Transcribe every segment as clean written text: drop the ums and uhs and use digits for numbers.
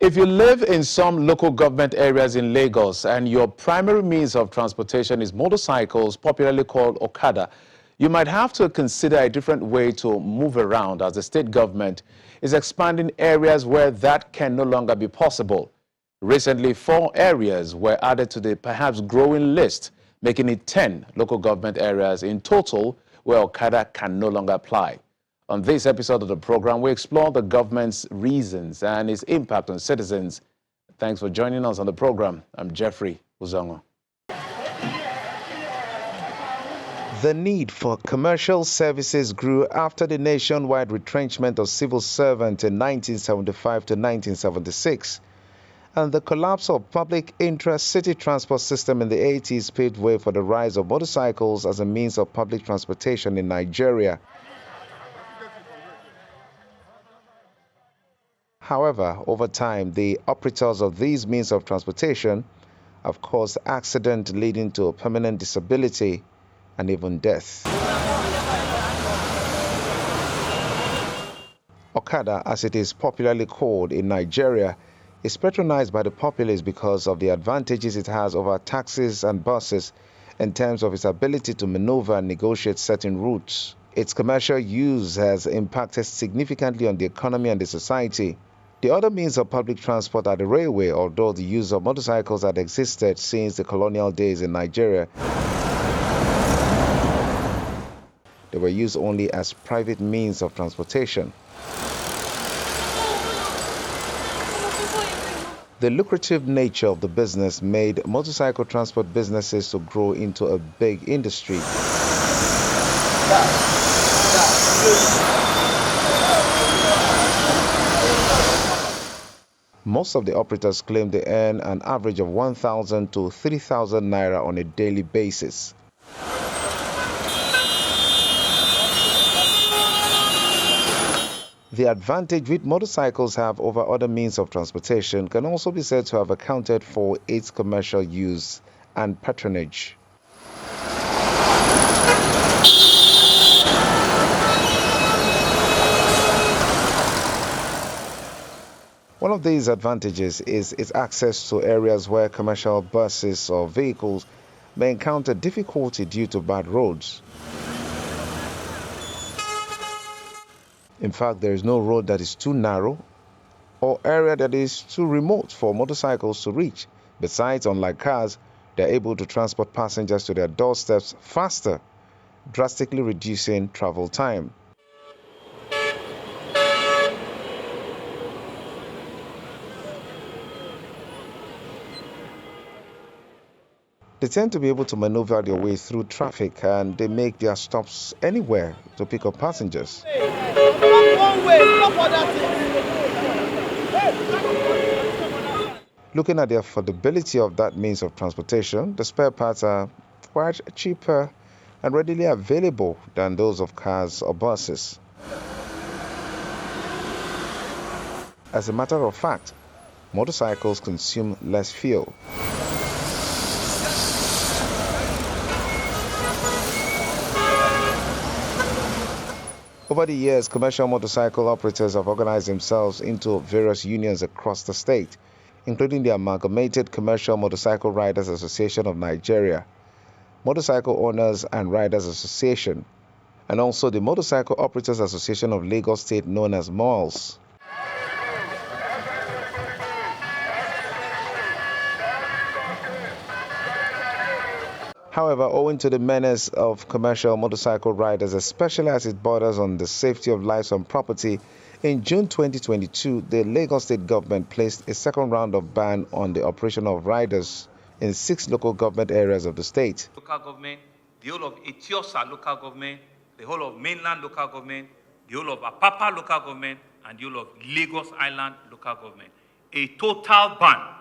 If you live in some local government areas in Lagos and your primary means of transportation is motorcycles, popularly called Okada, you might have to consider a different way to move around as the state government is expanding areas where that can no longer be possible. Recently, 4 areas were added to the perhaps growing list, making it 10 local government areas in total where Okada can no longer apply. On this episode of the program, we explore the government's reasons and its impact on citizens. Thanks for joining us on the program. I'm Jeffrey Uzongo. The need for commercial services grew after the nationwide retrenchment of civil servants in 1975 to 1976. And the collapse of public interest city transport system in the 80s paved way for the rise of motorcycles as a means of public transportation in Nigeria. However, over time, the operators of these means of transportation have caused accidents leading to permanent disability and even death. Okada, as it is popularly called in Nigeria, is patronized by the populace because of the advantages it has over taxis and buses in terms of its ability to maneuver and negotiate certain routes. Its commercial use has impacted significantly on the economy and the society. The other means of public transport are the railway, although the use of motorcycles had existed since the colonial days in Nigeria. They were used only as private means of transportation. The lucrative nature of the business made motorcycle transport businesses to grow into a big industry. Most of the operators claim they earn an average of 1,000 to 3,000 naira on a daily basis. The advantage which motorcycles have over other means of transportation can also be said to have accounted for its commercial use and patronage. One of these advantages is its access to areas where commercial buses or vehicles may encounter difficulty due to bad roads. In fact, there is no road that is too narrow or area that is too remote for motorcycles to reach. Besides, unlike cars, they are able to transport passengers to their doorsteps faster, drastically reducing travel time. They tend to be able to maneuver their way through traffic, and they make their stops anywhere to pick up passengers. Looking at the affordability of that means of transportation, the spare parts are quite cheaper and readily available than those of cars or buses. As a matter of fact, motorcycles consume less fuel. Over the years, commercial motorcycle operators have organized themselves into various unions across the state, including the Amalgamated Commercial Motorcycle Riders Association of Nigeria, Motorcycle Owners and Riders Association, and also the Motorcycle Operators Association of Lagos State, known as MOLS. However, owing to the menace of commercial motorcycle riders, especially as it borders on the safety of lives and property, in June 2022, the Lagos State government placed a second round of ban on the operation of riders in 6 local government areas of the state. Local government, the whole of Etiosa local government, the whole of mainland local government, the whole of Apapa local government, and the whole of Lagos Island local government. A total ban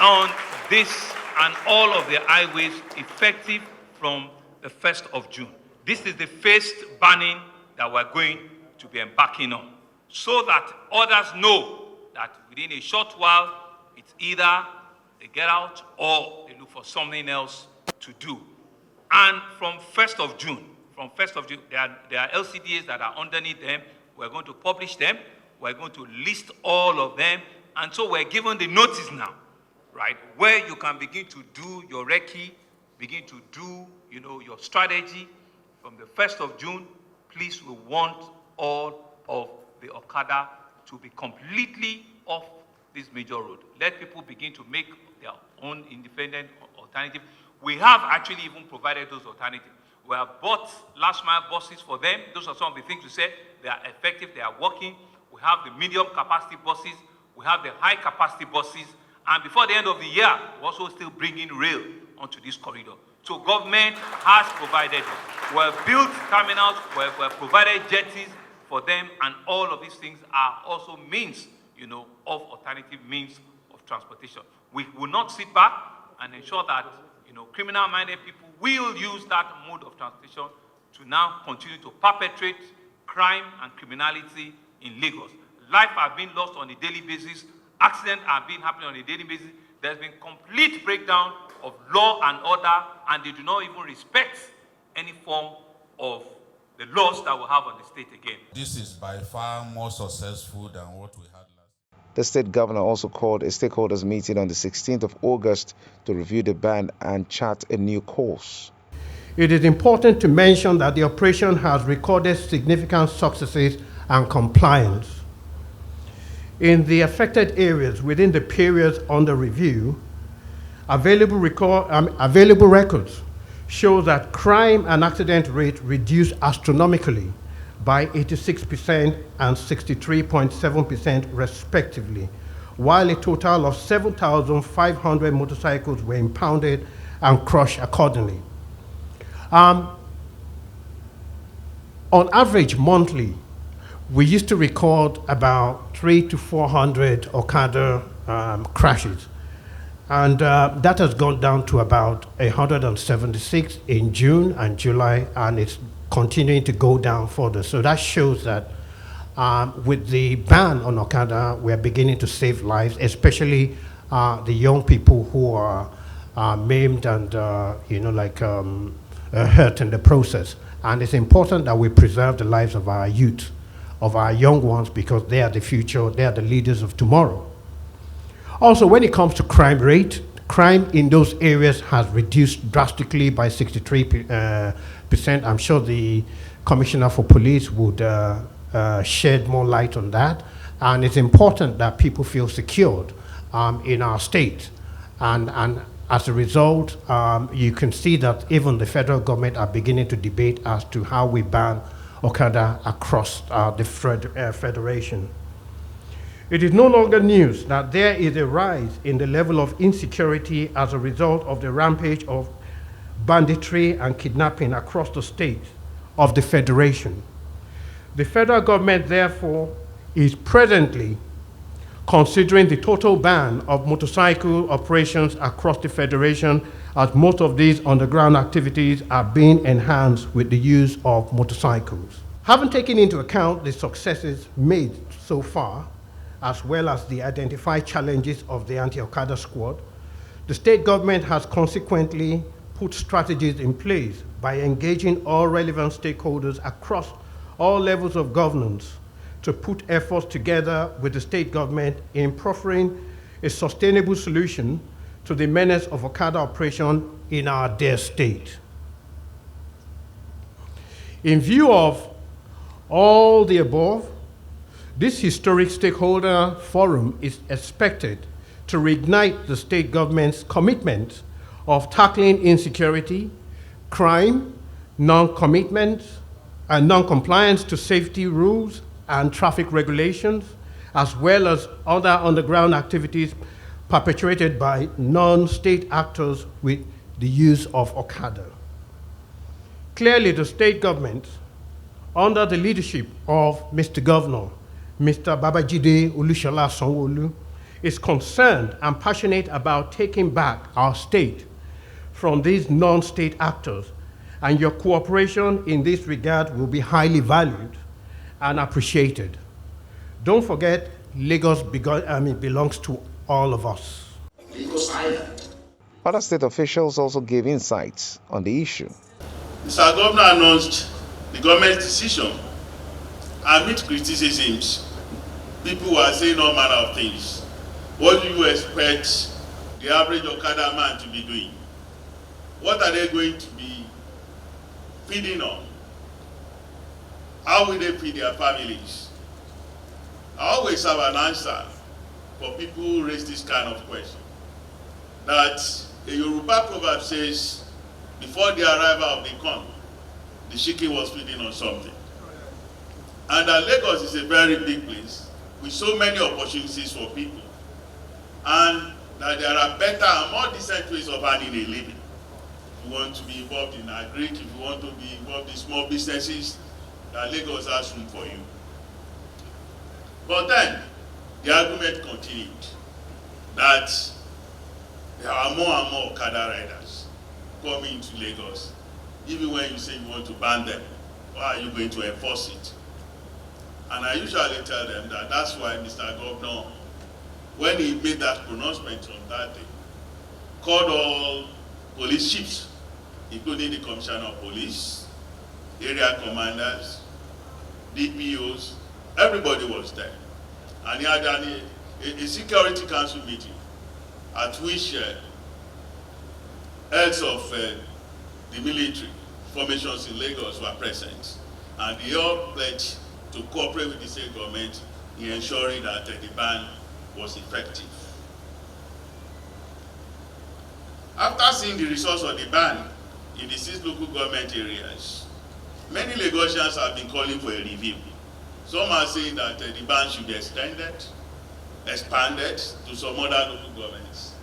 on this and all of the highways effective from the 1st of June. This is the first banning that we're going to be embarking on, so that others know that within a short while, it's either they get out or they look for something else to do. And from 1st of June, there are LCDs that are underneath them. We're going to publish them. We're going to list all of them. And so we're given the notice now, right, where you can begin to do your recce, begin to do, your strategy. From the 1st of June, please, we want all of the Okada to be completely off this major road. Let people begin to make their own independent alternative. We have actually even provided those alternatives. We have bought last mile buses for them. Those are some of the things we said. They are effective, they are working. We have the medium capacity buses. We have the high capacity buses. And before the end of the year, we're also still bringing rail onto this corridor. So government has provided it. We've built terminals, we've provided jetties for them, and all of these things are also means, of alternative means of transportation. We will not sit back and ensure that, criminal-minded people will use that mode of transportation to now continue to perpetrate crime and criminality in Lagos. Life has been lost on a daily basis. Accidents have been happening on a daily basis. There's been complete breakdown of law and order, and they do not even respect any form of the laws that we have on the state again. This is by far more successful than what we had last. The state governor also called a stakeholders meeting on the 16th of August to review the ban and chart a new course. It is important to mention that the operation has recorded significant successes and compliance. In the affected areas within the periods under review, available records show that crime and accident rate reduced astronomically by 86% and 63.7% respectively, while a total of 7,500 motorcycles were impounded and crushed accordingly. On average monthly, we used to record about 300 to 400 Okada crashes. And that has gone down to about 176 in June and July, and it's continuing to go down further. So that shows that with the ban on Okada, we're beginning to save lives, especially the young people who are maimed and hurt in the process. And it's important that we preserve the lives of our youth, of our young ones, because they are the future, they are the leaders of tomorrow. Also, when it comes to crime rate, crime in those areas has reduced drastically by 63%. I'm sure the Commissioner for Police would shed more light on that. And it's important that people feel secured in our state. And as a result, you can see that even the federal government are beginning to debate as to how we ban Okada across the federation. It is no longer news that there is a rise in the level of insecurity as a result of the rampage of banditry and kidnapping across the state of the Federation. The federal government, therefore, is presently considering the total ban of motorcycle operations across the Federation, as most of these underground activities are being enhanced with the use of motorcycles. Having taken into account the successes made so far, as well as the identified challenges of the anti-Okada squad, the state government has consequently put strategies in place by engaging all relevant stakeholders across all levels of governance to put efforts together with the state government in proffering a sustainable solution to the menace of Okada operation in our dear state. In view of all the above, this historic stakeholder forum is expected to reignite the state government's commitment of tackling insecurity, crime, non-commitment, and non-compliance to safety rules and traffic regulations, as well as other underground activities perpetrated by non-state actors with the use of Okada. Clearly, the state government, under the leadership of Mr. Governor, Mr. Babajide Olusola Sanwo-Olu, is concerned and passionate about taking back our state from these non-state actors, and your cooperation in this regard will be highly valued and appreciated. Don't forget, Lagos belongs to all of us. Other state officials also gave insights on the issue. Mr. Governor announced the government's decision amid criticisms people were saying all manner of things. What do you expect the average Okada man to be doing? What are they going to be feeding on? How will they feed their families? I always have an answer for people who raise this kind of question. That a Yoruba proverb says, before the arrival of the corn, the chicken was feeding on something. And Lagos is a very big place with so many opportunities for people. And that there are better and more decent ways of earning a living. If you want to be involved in agric, if you want to be involved in small businesses, that Lagos has room for you. But then, the argument continued that there are more and more Okada riders coming to Lagos. Even when you say you want to ban them, why are you going to enforce it? And I usually tell them that that's why Mr. Governor, when he made that pronouncement on that day, called all police chiefs, including the Commissioner of Police, area commanders, DPOs, everybody was there. And he had a security council meeting at which heads of the military formations in Lagos were present. And they all pledged to cooperate with the state government in ensuring that the ban was effective. After seeing the results of the ban in the 6 local government areas, many Lagosians have been calling for a review. Some are saying that the ban should be expanded to some other local governments.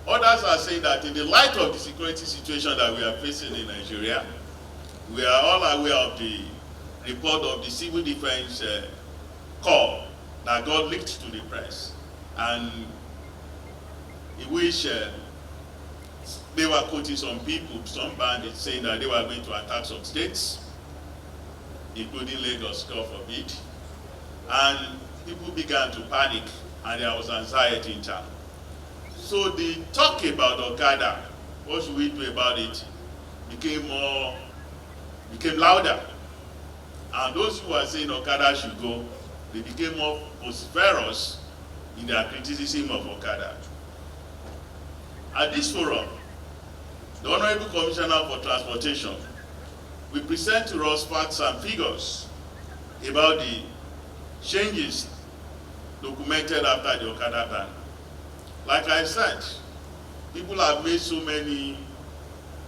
Others are saying that in the light of the security situation that we are facing in Nigeria, we are all aware of the report of the Civil Defense Corps that got leaked to the press, and in which they were quoting some people, some bandits, saying that they were going to attack some states, including Lagos, God forbid. And people began to panic, and there was anxiety in town. So the talk about Okada, what should we do about it, became louder. And those who were saying Okada should go, they became more vociferous in their criticism of Okada. At this forum, the Honorable Commissioner for Transportation will present to us facts and figures about the changes documented after the Okada ban. Like I said, people have made so many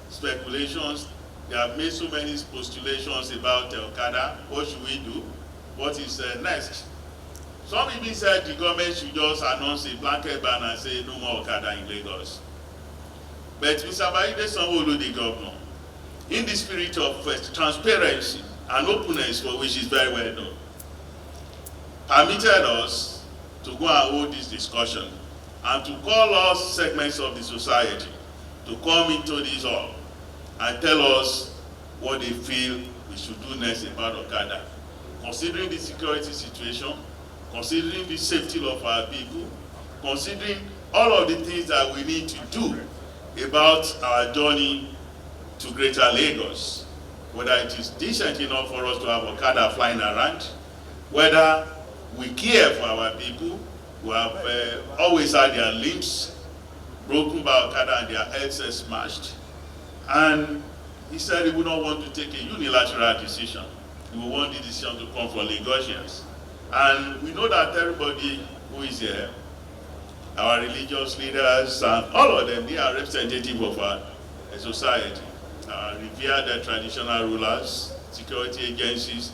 speculations, they have made so many postulations about Okada. What should we do? What is next? Some even said the government should just announce a blanket ban and say no more Okada in Lagos. But Mr. Baide Sanwo-Olu, the governor, in the spirit of transparency and openness, for which is very well known, permitted us to go and hold this discussion and to call all segments of the society to come into this hall and tell us what they feel we should do next about Okada. Considering the security situation, considering the safety of our people, considering all of the things that we need to do about our journey to Greater Lagos, whether it is decent enough for us to have Okada flying around, whether we care for our people who have always had their limbs broken by Okada and their heads smashed. And he said he would not want to take a unilateral decision. He would want the decision to come from Lagosians. And we know that everybody who is here, our religious leaders and all of them, they are representative of our society. Revered traditional rulers, security agencies,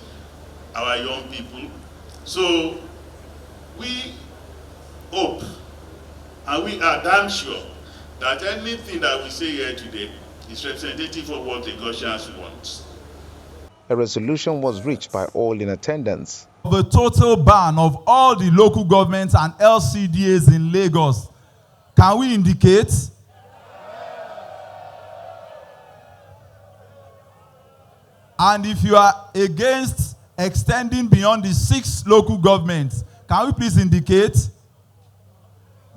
our young people. So we hope and we are damn sure that anything that we say here today is representative of what Lagosians want. A resolution was reached by all in attendance. The total ban of all the local governments and LCDAs in Lagos, can we indicate? And if you are against extending beyond the 6 local governments, can we please indicate?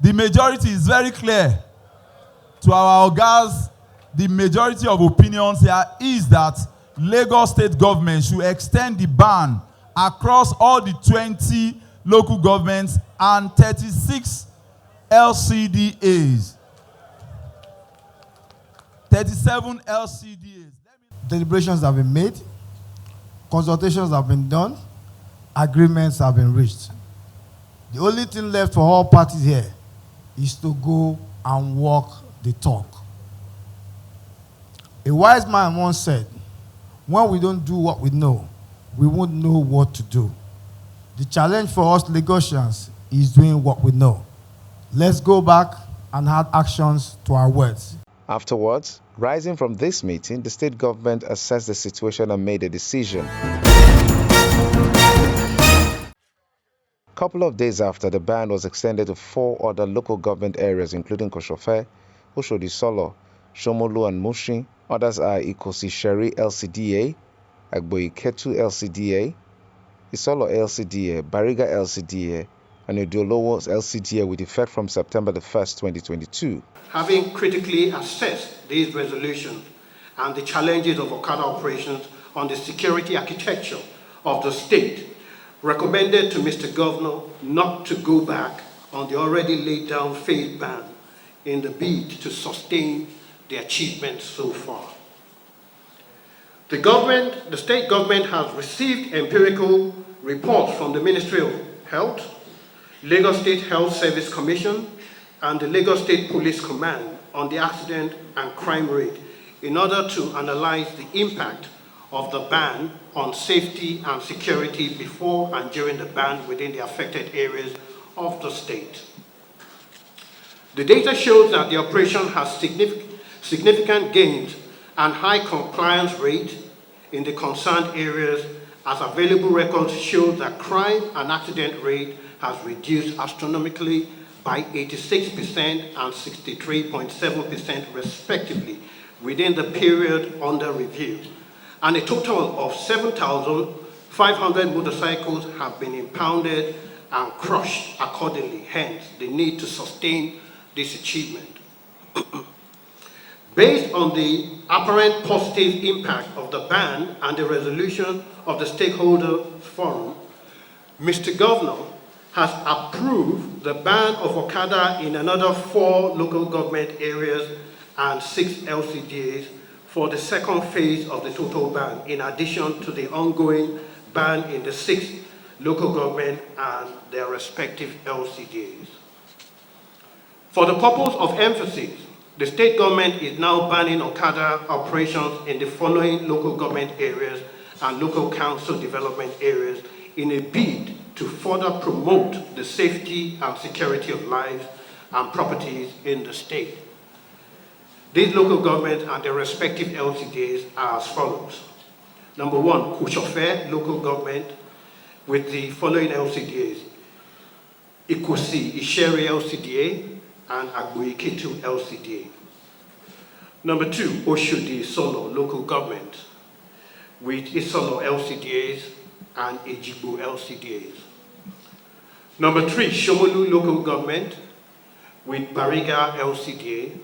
The majority is very clear. To our Ogas, the majority of opinions here is that Lagos state government should extend the ban across all the 20 local governments and 36 LCDAs. 37 LCDAs. Deliberations have been made, consultations have been done, agreements have been reached. The only thing left for all parties here is to go and walk the talk. A wise man once said, when we don't do what we know, we won't know what to do. The challenge for us Lagosians is doing what we know. Let's go back and add actions to our words. Afterwards, rising from this meeting, the state government assessed the situation and made a decision. A couple of days after, the ban was extended to 4 other local government areas, including Koshofe, Oshodi Solo, Shomolu and Mushin. Others are Ikosi Sheri LCDA, Agboiketu LCDA, Isolo LCDA, Bariga LCDA, and Idiolowo LCDA with effect from September the 1st, 2022. Having critically assessed these resolutions and the challenges of Okada operations on the security architecture of the state, recommended to Mr. Governor not to go back on the already laid down phase ban in the bid to sustain the achievements so far. The state government has received empirical reports from the Ministry of Health, Lagos State Health Service Commission, and the Lagos State Police Command on the accident and crime rate in order to analyze the impact of the ban on safety and security before and during the ban within the affected areas of the state. The data shows that the operation has significant gains and high compliance rate in the concerned areas, as available records show that crime and accident rate has reduced astronomically by 86% and 63.7% respectively within the period under review. And a total of 7,500 motorcycles have been impounded and crushed accordingly, hence the need to sustain this achievement. Based on the apparent positive impact of the ban and the resolution of the Stakeholder Forum, Mr. Governor has approved the ban of Okada in another 4 local government areas and 6 LCDAs for the second phase of the total ban, in addition to the ongoing ban in the 6 local government and their respective LCDAs. For the purpose of emphasis, the state government is now banning Okada operations in the following local government areas and local council development areas in a bid to further promote the safety and security of lives and properties in the state. These local governments and their respective LCDAs are as follows. Number 1, Koshofe local government with the following LCDAs: Ikosi Isheri LCDA and Agboiketu LCDA. Number 2, Oshodi Solo local government with Isolo LCDAs and Ejigbo LCDAs. Number 3, Shomolu local government with Bariga LCDA,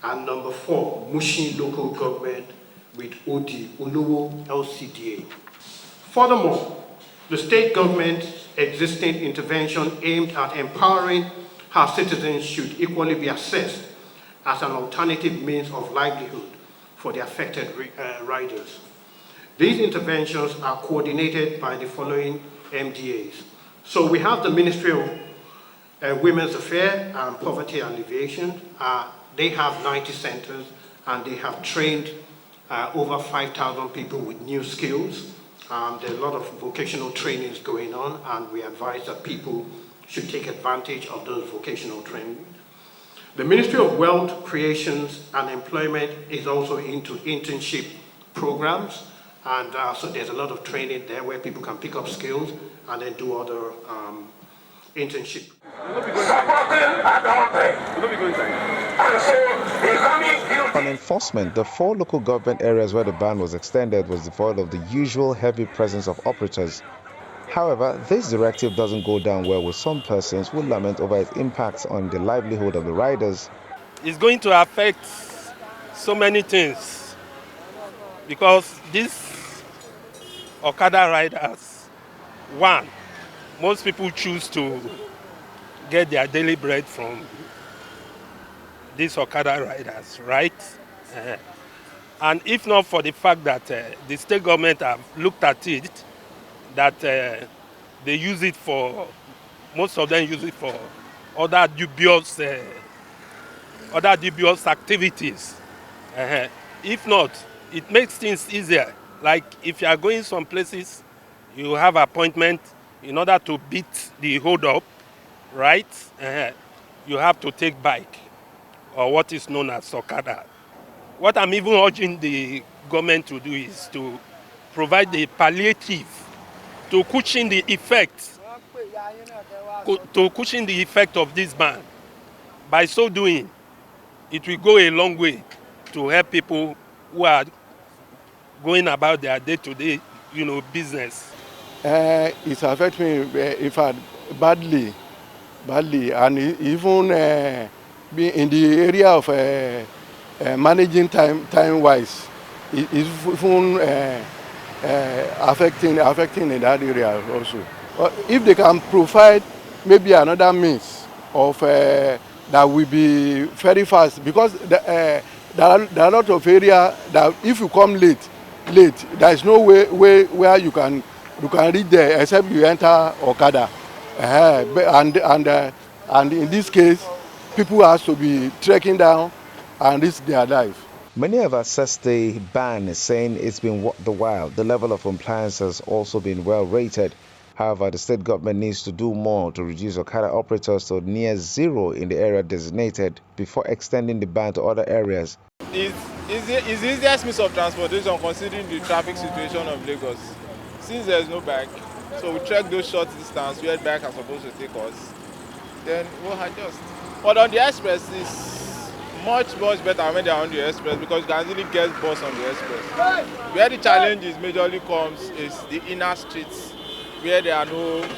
and number 4, Mushin local government with Olowo LCDA. Furthermore, the state government's existing intervention aimed at empowering her citizens should equally be assessed as an alternative means of livelihood for the affected riders. These interventions are coordinated by the following MDAs. So we have the Ministry of Women's Affairs and Poverty Alleviation. They have 90 centers and they have trained over 5,000 people with new skills. There are a lot of vocational trainings going on, and we advise that people should take advantage of those vocational trainings. The Ministry of Wealth, Creations and Employment is also into internship programs, and so there's a lot of training there where people can pick up skills and then do other internship. On enforcement, the 4 local government areas where the ban was extended was devoid of the usual heavy presence of operators. However, this directive doesn't go down well with some persons who lament over its impacts on the livelihood of the riders. It's going to affect so many things because these Okada riders, 1, most people choose to get their daily bread from these Okada riders, right? Uh, and if not for the fact that the state government have looked at it, that they use it for, most of them use it for other dubious activities. Uh, if not, it makes things easier. Like if you are going some places, you have appointment in order to beat the hold up, right? You have to take bike or what is known as Okada. What I'm even urging the government to do is to provide the palliative to cushion the effect, of this ban. By so doing, it will go a long way to help people who are going about their day-to-day, business. It affects me, in fact, badly, and even be in the area of managing time-wise, it is even affecting in that area also. If they can provide maybe another means of that will be very fast, because there are a lot of area that if you come late, there is no way where you can reach there except you enter Okada. And in this case, people has to be trekking down and risk their life. Many have assessed the ban, saying it's been worth the while. The level of compliance has also been well rated. However, the state government needs to do more to reduce Okada operators to near zero in the area designated before extending the ban to other areas. It's the easiest means of transportation considering the traffic situation of Lagos. Since there's no bike, so we trek those short distance where bike are supposed to take us, then we'll adjust. But on the express, it's much better when they're on the express because you can really get bus on the express. Where the challenges majorly comes is the inner streets where there are no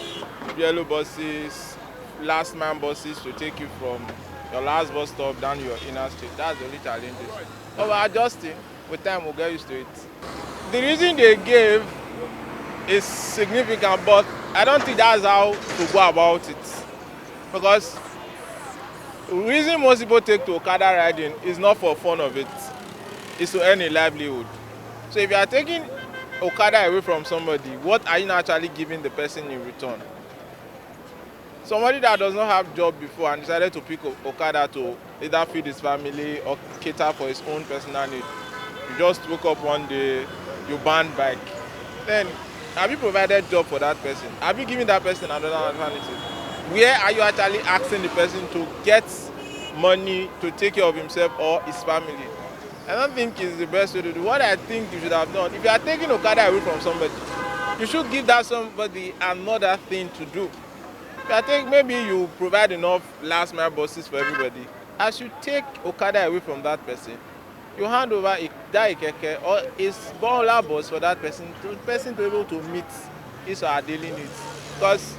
yellow buses, last man buses to take you from your last bus stop down your inner street. That's the only challenge. But we're adjusting. With time, we'll get used to it. The reason they gave is significant, but I don't think that's how to go about it. Because the reason most people take to Okada riding is not for fun of it. It's to earn a livelihood. So if you are taking Okada away from somebody, what are you actually giving the person in return? Somebody that does not have job before and decided to pick Okada to either feed his family or cater for his own personal need. You just woke up one day, you banned bike. Then, have you provided job for that person? Have you given that person another alternative? Where are you actually asking the person to get money to take care of himself or his family? I don't think it's the best way to do. What I think you should have done, if you are taking Okada away from somebody, you should give that somebody another thing to do. I think maybe you provide enough last mile buses for everybody. As you take Okada away from that person, you hand over that Ikeke or a smaller bus for that person to be able to meet his or her daily needs. Because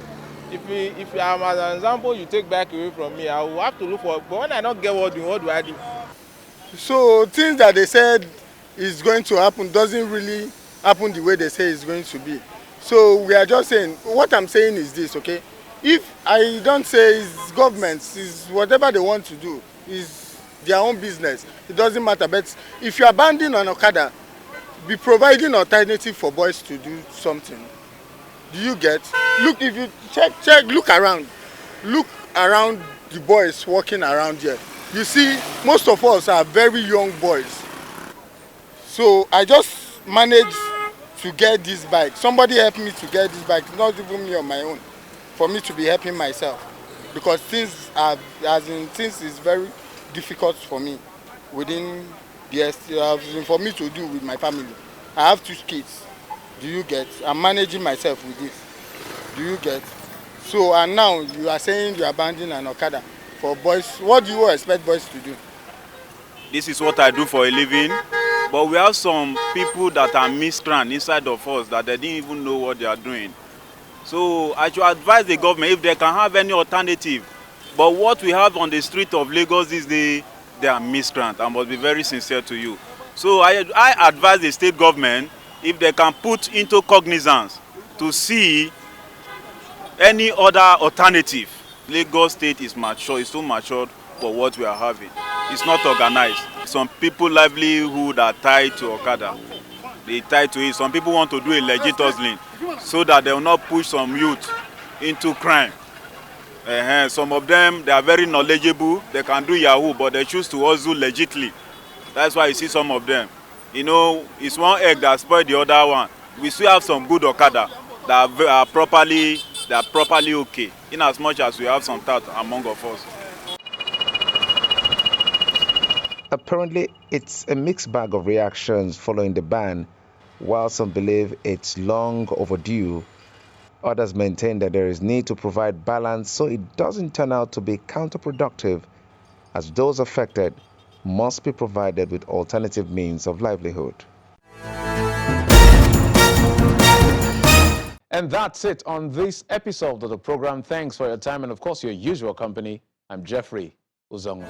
if you are, as an example, you take bike away from me, I will have to look for, but when I don't get what do I do? So things that they said is going to happen doesn't really happen the way they say it's going to be. So we are just saying, what I'm saying is this, okay? If I don't say it's governments, it's whatever they want to do, is their own business. It doesn't matter. But if you are banning on Okada, be providing alternative for boys to do something. Do you get? Look, if you check, look around the boys walking around here. You see, most of us are very young boys. So I just managed to get this bike. Somebody helped me to get this bike, not even me on my own, for me to be helping myself. Because things is very difficult for me within for me to do with my family. I have 2 kids. Do you get? I'm managing myself with this. Do you get? So, and now you are saying you are abandoning an Okada for boys. What do you expect boys to do? This is what I do for a living, but we have some people that are miscreant inside of us that they didn't even know what they are doing. So I should advise the government if they can have any alternative. But what we have on the street of Lagos is they are miscreant. I must be very sincere to you. So I advise the state government if they can put into cognizance to see any other alternative. Lagos State is mature, it's too matured for what we are having. It's not organized. Some people livelihood are tied to Okada. They tied to it. Some people want to do a legit hustling so that they will not push some youth into crime. Some of them, they are very knowledgeable. They can do Yahoo, but they choose to hustle legitly. That's why you see some of them. You know, it's one egg that spoiled the other one. We still have some good Okada that are properly okay, in as much as we have some doubt among of us. Apparently, it's a mixed bag of reactions following the ban. While some believe it's long overdue, others maintain that there is need to provide balance so it doesn't turn out to be counterproductive, as those affected must be provided with alternative means of livelihood. And that's it on this episode of the program. Thanks for your time and, of course, your usual company. I'm Jeffrey Uzongo.